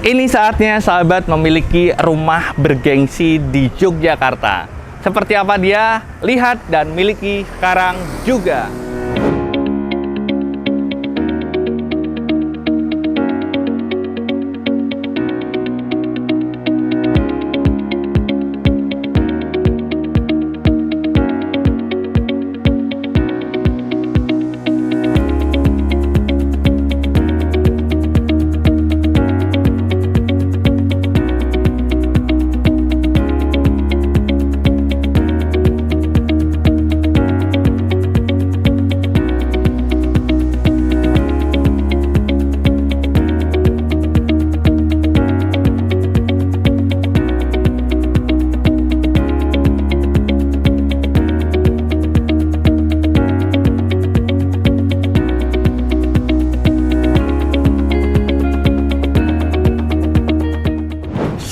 Ini saatnya sahabat memiliki rumah bergengsi di Yogyakarta. Seperti apa dia? Lihat dan miliki sekarang juga.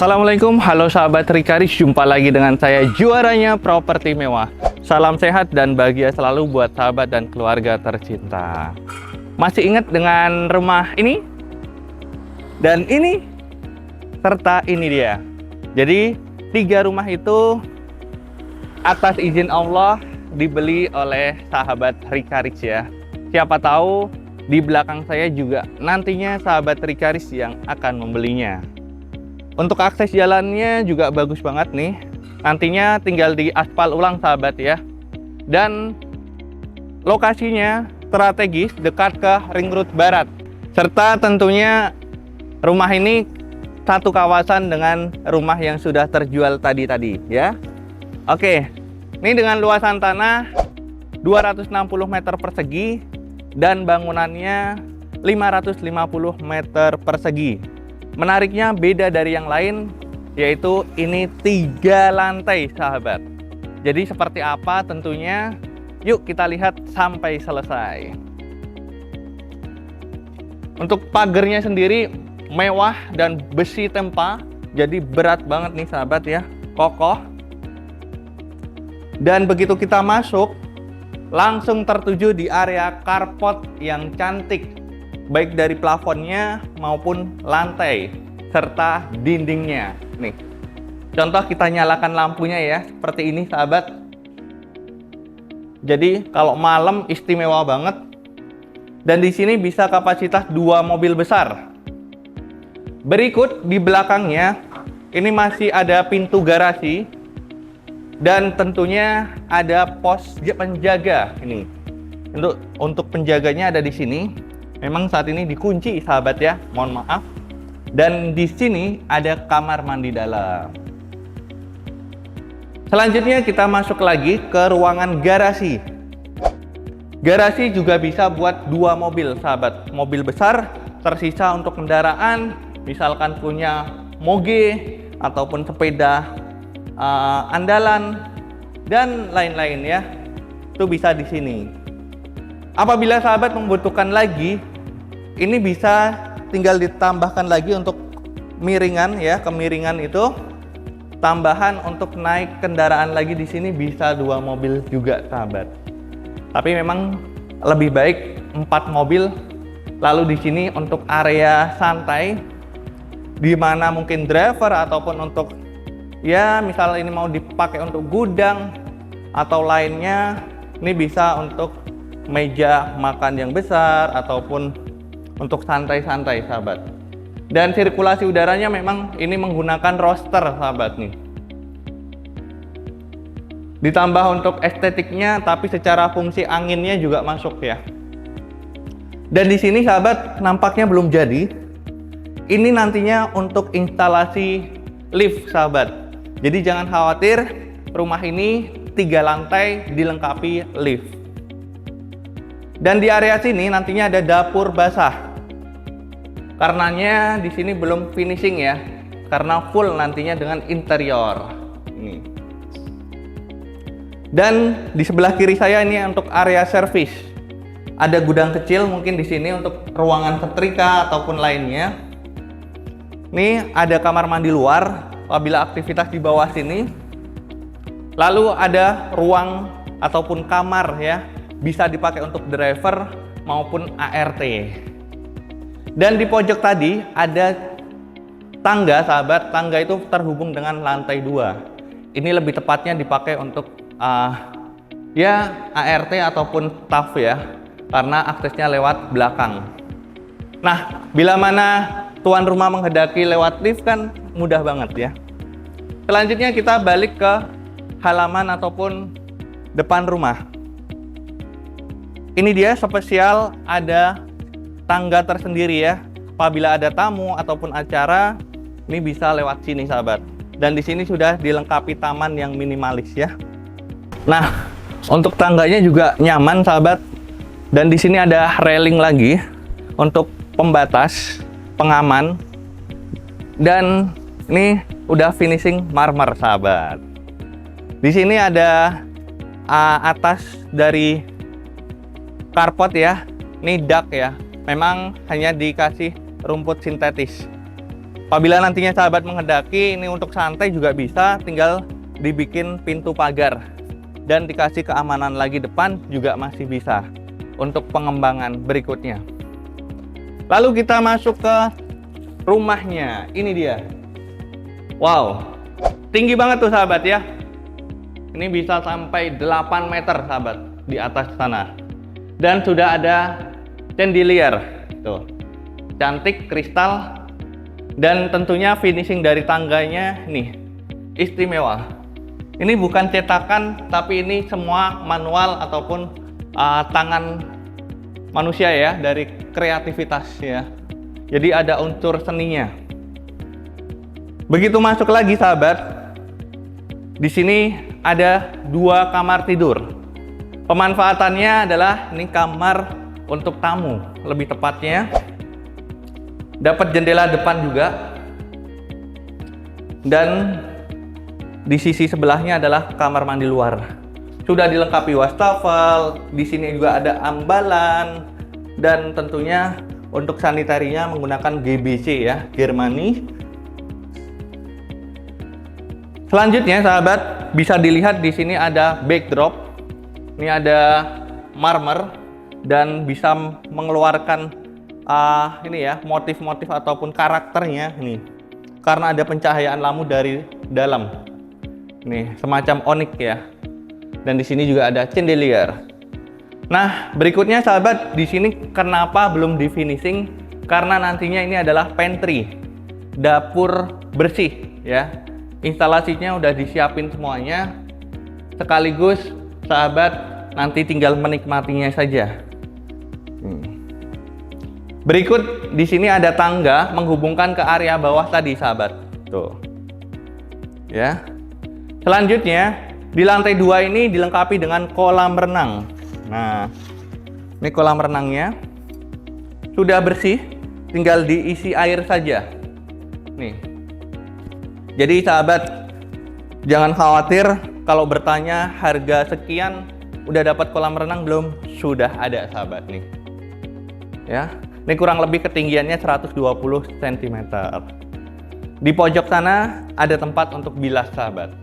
Assalamualaikum, halo sahabat Rikaris, jumpa lagi dengan saya juaranya properti mewah. Salam sehat dan bahagia selalu buat sahabat dan keluarga tercinta. Masih ingat dengan rumah ini? Dan ini? Serta ini dia. Jadi 3 rumah itu atas izin Allah dibeli oleh sahabat Rikaris ya. Siapa tahu di belakang saya juga nantinya sahabat Rikaris yang akan membelinya. Untuk akses jalannya juga bagus banget nih. Nantinya tinggal di aspal ulang sahabat ya. Dan lokasinya strategis dekat ke Ring Road Barat. Serta tentunya rumah ini satu kawasan dengan rumah yang sudah terjual tadi ya. Oke, ini dengan luasan tanah 260 meter persegi dan bangunannya 550 meter persegi. Menariknya beda dari yang lain, yaitu ini 3 lantai sahabat. Jadi seperti apa tentunya, yuk kita lihat sampai selesai. Untuk pagernya sendiri mewah dan besi tempa, jadi berat banget nih sahabat ya, kokoh. Dan begitu kita masuk, langsung tertuju di area carport yang cantik, baik dari plafonnya maupun lantai serta dindingnya. Nih, contoh kita nyalakan lampunya ya, seperti ini sahabat. Jadi kalau malam istimewa banget. Dan di sini bisa kapasitas 2 mobil besar. Berikut di belakangnya ini masih ada pintu garasi dan tentunya ada pos penjaga ini. Untuk penjaganya ada di sini. Memang saat ini dikunci sahabat ya, mohon maaf. Dan di sini ada kamar mandi dalam. Selanjutnya kita masuk lagi ke ruangan garasi. Garasi juga bisa buat 2 mobil sahabat. Mobil besar tersisa untuk kendaraan, misalkan punya moge ataupun sepeda andalan dan lain-lain ya. Itu bisa di sini. Apabila sahabat membutuhkan lagi, ini bisa tinggal ditambahkan lagi untuk miringan ya, kemiringan itu tambahan untuk naik kendaraan lagi di sini bisa 2 mobil juga sahabat. Tapi memang lebih baik 4 mobil. Lalu di sini untuk area santai, di mana mungkin driver ataupun untuk ya misal ini mau dipakai untuk gudang atau lainnya, ini bisa untuk meja makan yang besar ataupun untuk santai-santai sahabat. Dan sirkulasi udaranya memang ini menggunakan roster sahabat nih. Ditambah untuk estetiknya, tapi secara fungsi anginnya juga masuk ya. Dan di sini sahabat nampaknya belum jadi. Ini nantinya untuk instalasi lift sahabat. Jadi jangan khawatir, rumah ini 3 lantai dilengkapi lift. Dan di area sini nantinya ada dapur basah. Karenanya di sini belum finishing ya, karena full nantinya dengan interior. Ini. Dan di sebelah kiri saya ini untuk area servis. Ada gudang kecil mungkin di sini untuk ruangan setrika ataupun lainnya. Ini ada kamar mandi luar apabila aktivitas di bawah sini. Lalu ada ruang ataupun kamar ya, bisa dipakai untuk driver maupun ART. Dan di pojok tadi ada tangga, sahabat, tangga itu terhubung dengan lantai 2. Ini lebih tepatnya dipakai untuk ya ART ataupun TAF ya, karena aksesnya lewat belakang. Nah, bila mana tuan rumah menghendaki lewat lift kan mudah banget ya. Selanjutnya kita balik ke halaman ataupun depan rumah. Ini dia spesial, ada tangga tersendiri ya. Apabila ada tamu ataupun acara, ini bisa lewat sini, sahabat. Dan di sini sudah dilengkapi taman yang minimalis ya. Nah, untuk tangganya juga nyaman, sahabat. Dan di sini ada railing lagi untuk pembatas, pengaman. Dan ini udah finishing marmer, sahabat. Di sini ada atas dari carport ya. Ini dak ya. Memang hanya dikasih rumput sintetis. Apabila nantinya sahabat menghendaki ini untuk santai juga bisa, tinggal dibikin pintu pagar dan dikasih keamanan lagi depan juga masih bisa untuk pengembangan berikutnya. Lalu kita masuk ke rumahnya. Ini dia. Wow, tinggi banget tuh sahabat ya. Ini bisa sampai 8 meter sahabat di atas sana. Dan sudah ada chandelier tuh. Cantik, kristal, dan tentunya finishing dari tangganya nih istimewa. Ini bukan cetakan, tapi ini semua manual ataupun tangan manusia ya, dari kreativitas ya. Jadi ada unsur seninya. Begitu masuk lagi sahabat, di sini ada 2 kamar tidur. Pemanfaatannya adalah ini kamar untuk tamu, lebih tepatnya. Dapat jendela depan juga, dan di sisi sebelahnya adalah kamar mandi luar. Sudah dilengkapi wastafel, di sini juga ada ambalan, dan tentunya untuk sanitarinya menggunakan GBC ya, Germany. Selanjutnya sahabat, bisa dilihat di sini ada backdrop. Ini ada marmer dan bisa mengeluarkan ini ya, motif-motif ataupun karakternya ini, karena ada pencahayaan lampu dari dalam. Nih, semacam onyx ya. Dan di sini juga ada chandelier. Nah, berikutnya sahabat, di sini kenapa belum di finishing? Karena nantinya ini adalah pantry, dapur bersih ya. Instalasinya udah disiapin semuanya. Sekaligus sahabat nanti tinggal menikmatinya saja. Berikut di sini ada tangga menghubungkan ke area bawah tadi, sahabat. Tuh. Ya. Selanjutnya, di lantai 2 ini dilengkapi dengan kolam renang. Nah, ini kolam renangnya. Sudah bersih, tinggal diisi air saja. Nih. Jadi, sahabat, jangan khawatir kalau bertanya harga sekian, udah dapat kolam renang belum? Sudah ada, sahabat nih. Ya. Ini kurang lebih ketinggiannya 120 cm. Di pojok sana ada tempat untuk bilas, sahabat.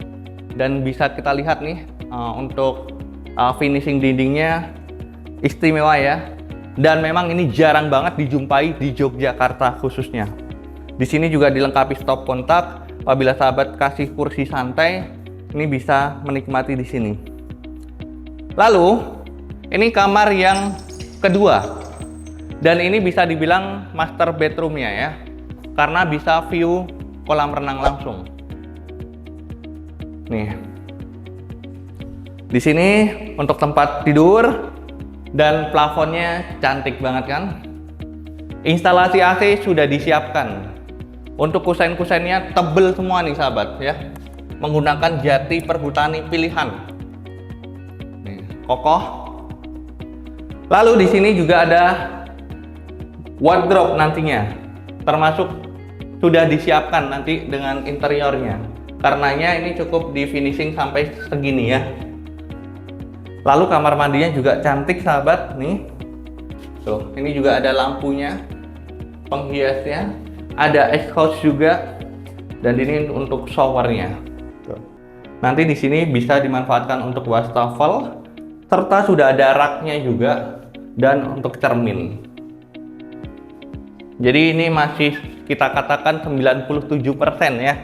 Dan bisa kita lihat nih untuk finishing dindingnya istimewa ya. Dan memang ini jarang banget dijumpai di Yogyakarta khususnya. Di sini juga dilengkapi stop kontak. Apabila sahabat kasih kursi santai, ini bisa menikmati di sini. Lalu, ini kamar yang kedua. Dan ini bisa dibilang master bedroomnya ya, karena bisa view kolam renang langsung. Nih, di sini untuk tempat tidur dan plafonnya cantik banget kan. Instalasi AC sudah disiapkan. Untuk kusen-kusennya tebel semua nih sahabat ya, menggunakan jati perhutani pilihan. Nih, kokoh. Lalu di sini juga ada wardrobe nantinya, termasuk sudah disiapkan nanti dengan interiornya. Karenanya ini cukup di finishing sampai segini ya. Lalu kamar mandinya juga cantik sahabat nih. Tuh, ini juga ada lampunya, penghiasnya, ada exhaust juga, dan ini untuk showernya. Tuh. Nanti di sini bisa dimanfaatkan untuk wastafel, serta sudah ada raknya juga dan untuk cermin. Jadi ini masih kita katakan 97% ya.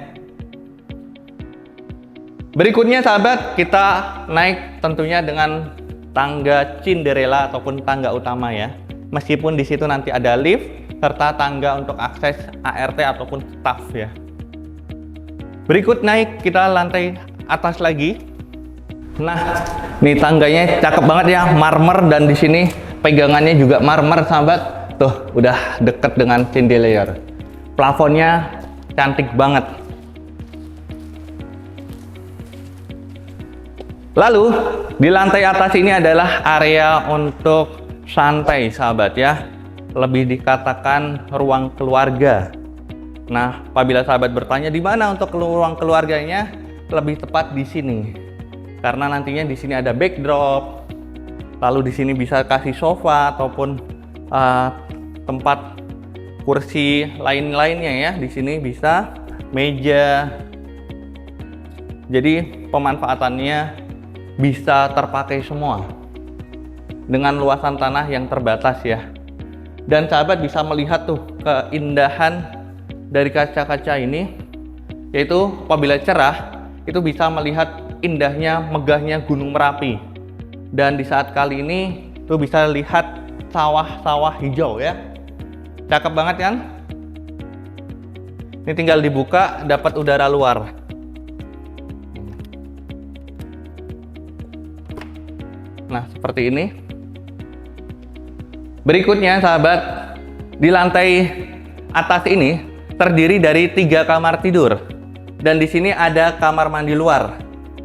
Berikutnya sahabat, kita naik tentunya dengan tangga Cinderella ataupun tangga utama ya. Meskipun di situ nanti ada lift serta tangga untuk akses ART ataupun staff ya. Berikut naik kita lantai atas lagi. Nah, nih tangganya cakep banget ya, marmer, dan di sini pegangannya juga marmer sahabat. Tuh, udah deket dengan chandelier. Plafonnya cantik banget. Lalu di lantai atas ini adalah area untuk santai sahabat ya, lebih dikatakan ruang keluarga. Nah, apabila sahabat bertanya di mana untuk ruang keluarganya, lebih tepat di sini, karena nantinya di sini ada backdrop. Lalu di sini bisa kasih sofa ataupun tempat kursi lain-lainnya ya. Di sini bisa meja. Jadi pemanfaatannya bisa terpakai semua dengan luasan tanah yang terbatas ya. Dan sahabat bisa melihat tuh keindahan dari kaca-kaca ini, yaitu apabila cerah itu bisa melihat indahnya, megahnya Gunung Merapi. Dan di saat kali ini tuh bisa lihat sawah-sawah hijau ya. Cakep banget kan? Ini tinggal dibuka dapat udara luar. Nah, seperti ini. Berikutnya sahabat, di lantai atas ini terdiri dari 3 kamar tidur. Dan di sini ada kamar mandi luar.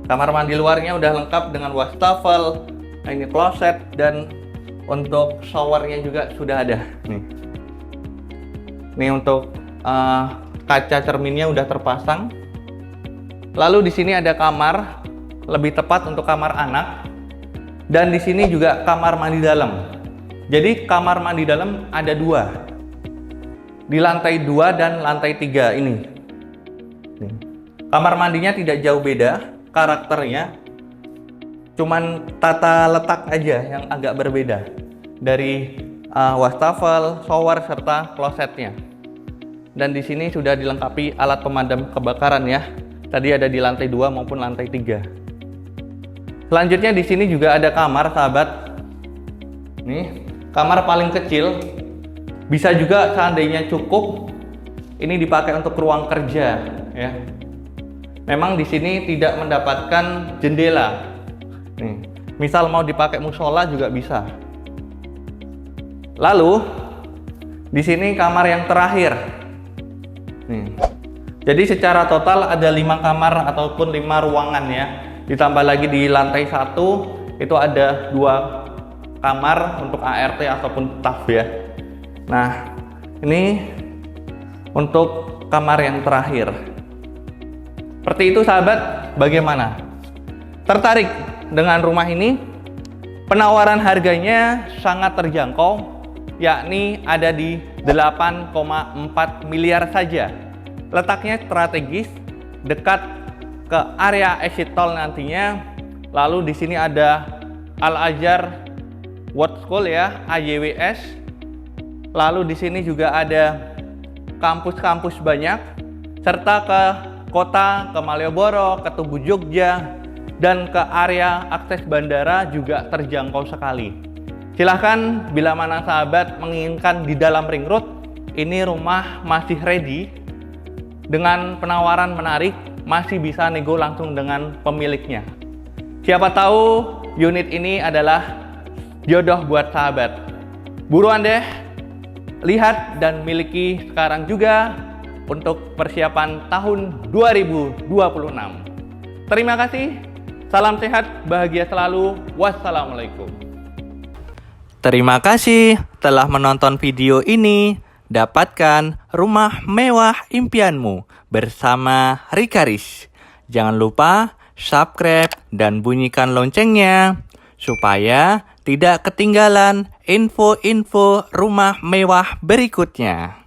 Kamar mandi luarnya udah lengkap dengan wastafel, ini kloset, dan untuk showernya juga sudah ada. Nih untuk kaca cerminnya udah terpasang. Lalu di sini ada kamar, lebih tepat untuk kamar anak. Dan di sini juga kamar mandi dalam. Jadi kamar mandi dalam ada 2. Di lantai 2 dan lantai 3 ini. Kamar mandinya tidak jauh beda karakternya. Cuman tata letak aja yang agak berbeda. Dari wastafel, shower, serta klosetnya. Dan di sini sudah dilengkapi alat pemadam kebakaran ya. Tadi ada di lantai 2 maupun lantai 3. Selanjutnya di sini juga ada kamar sahabat. Nih, kamar paling kecil. Bisa juga seandainya cukup, ini dipakai untuk ruang kerja ya. Memang di sini tidak mendapatkan jendela. Nih, misal mau dipakai musola juga bisa. Lalu di sini kamar yang terakhir. Nih. Jadi secara total ada 5 kamar ataupun 5 ruangan ya. Ditambah lagi di lantai 1 itu ada 2 kamar untuk ART ataupun staff ya. Nah, ini untuk kamar yang terakhir. Seperti itu sahabat, bagaimana? Tertarik dengan rumah ini? Penawaran harganya sangat terjangkau, yakni ada di 8,4 miliar saja. Letaknya strategis, dekat ke area exit tol nantinya. Lalu di sini ada Al-Azhar World School ya, AYWS. Lalu di sini juga ada kampus-kampus banyak, serta ke kota, ke Malioboro, ke Tugu Jogja, dan ke area akses bandara juga terjangkau sekali. Silahkan bila mana sahabat menginginkan di dalam ring road, ini rumah masih ready dengan penawaran menarik. Masih bisa nego langsung dengan pemiliknya. Siapa tahu unit ini adalah jodoh buat sahabat. Buruan deh, lihat dan miliki sekarang juga untuk persiapan tahun 2026. Terima kasih, salam sehat, bahagia selalu, wassalamualaikum. Terima kasih telah menonton video ini. Dapatkan rumah mewah impianmu bersama Rikaris. Jangan lupa subscribe dan bunyikan loncengnya supaya tidak ketinggalan info-info rumah mewah berikutnya.